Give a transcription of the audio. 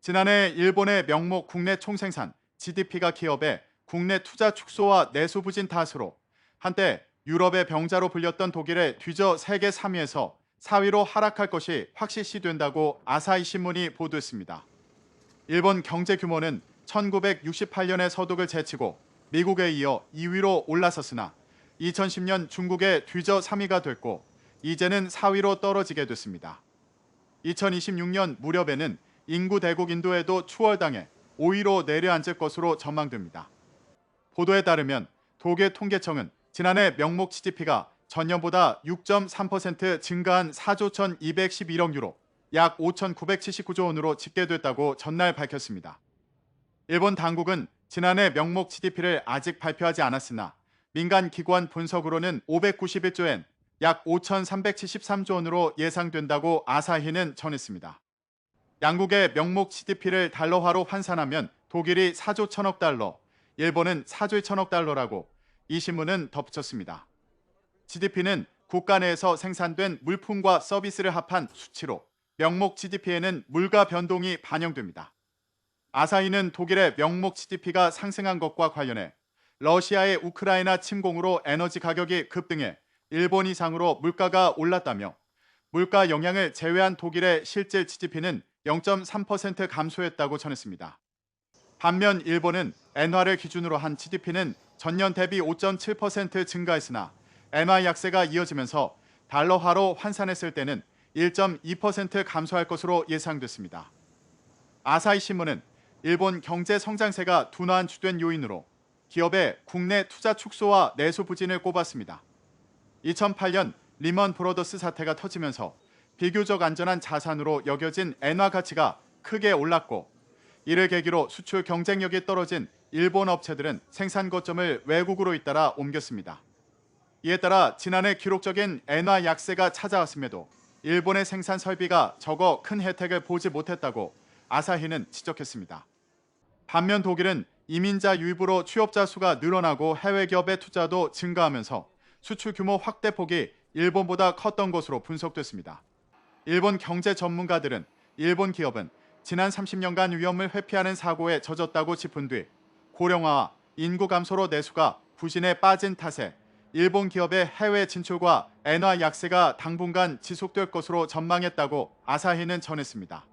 지난해 일본의 명목 국내 총생산 GDP가 기업의 국내 투자 축소와 내수 부진 탓으로 한때 유럽의 병자로 불렸던 독일에 뒤져 세계 3위에서 4위로 하락할 것이 확실시된다고 아사히 신문이 보도했습니다. 일본 경제 규모는 1968년에 서독을 제치고 미국에 이어 2위로 올라섰으나 2010년 중국에 뒤져 3위가 됐고 이제는 4위로 떨어지게 됐습니다. 2026년 무렵에는 인구 대국 인도에도 추월당해 5위로 내려앉을 것으로 전망됩니다. 보도에 따르면 독일 통계청은 지난해 명목 GDP가 전년보다 6.3% 증가한 4조 1,211억 유로, 약 5,979조 원으로 집계됐다고 전날 밝혔습니다. 일본 당국은 지난해 명목 GDP를 아직 발표하지 않았으나 민간 기관 분석으로는 591조 엔, 약 5,373조 원으로 예상된다고 아사히는 전했습니다. 양국의 명목 GDP를 달러화로 환산하면 독일이 4조 1천억 달러, 일본은 4조 1천억 달러라고 이 신문은 덧붙였습니다. GDP는 국가 내에서 생산된 물품과 서비스를 합한 수치로 명목 GDP에는 물가 변동이 반영됩니다. 아사히는 독일의 명목 GDP가 상승한 것과 관련해 러시아의 우크라이나 침공으로 에너지 가격이 급등해 일본 이상으로 물가가 올랐다며 물가 영향을 제외한 독일의 실질 GDP는 0.3% 감소했다고 전했습니다. 반면 일본은 엔화를 기준으로 한 GDP는 전년 대비 5.7% 증가했으나 엔화 약세가 이어지면서 달러화로 환산했을 때는 1.2% 감소할 것으로 예상됐습니다. 아사히 신문은 일본 경제 성장세가 둔화한 주된 요인으로 기업의 국내 투자 축소와 내수 부진을 꼽았습니다. 2008년 리먼 브로더스 사태가 터지면서 비교적 안전한 자산으로 여겨진 엔화 가치가 크게 올랐고 이를 계기로 수출 경쟁력이 떨어진 일본 업체들은 생산 거점을 외국으로 잇따라 옮겼습니다. 이에 따라 지난해 기록적인 엔화 약세가 찾아왔음에도 일본의 생산 설비가 적어 큰 혜택을 보지 못했다고 아사히는 지적했습니다. 반면 독일은 이민자 유입으로 취업자 수가 늘어나고 해외 기업의 투자도 증가하면서 수출 규모 확대 폭이 일본보다 컸던 것으로 분석됐습니다. 일본 경제 전문가들은 일본 기업은 지난 30년간 위험을 회피하는 사고에 젖었다고 짚은 뒤 고령화와 인구 감소로 내수가 부진에 빠진 탓에 일본 기업의 해외 진출과 엔화 약세가 당분간 지속될 것으로 전망했다고 아사히는 전했습니다.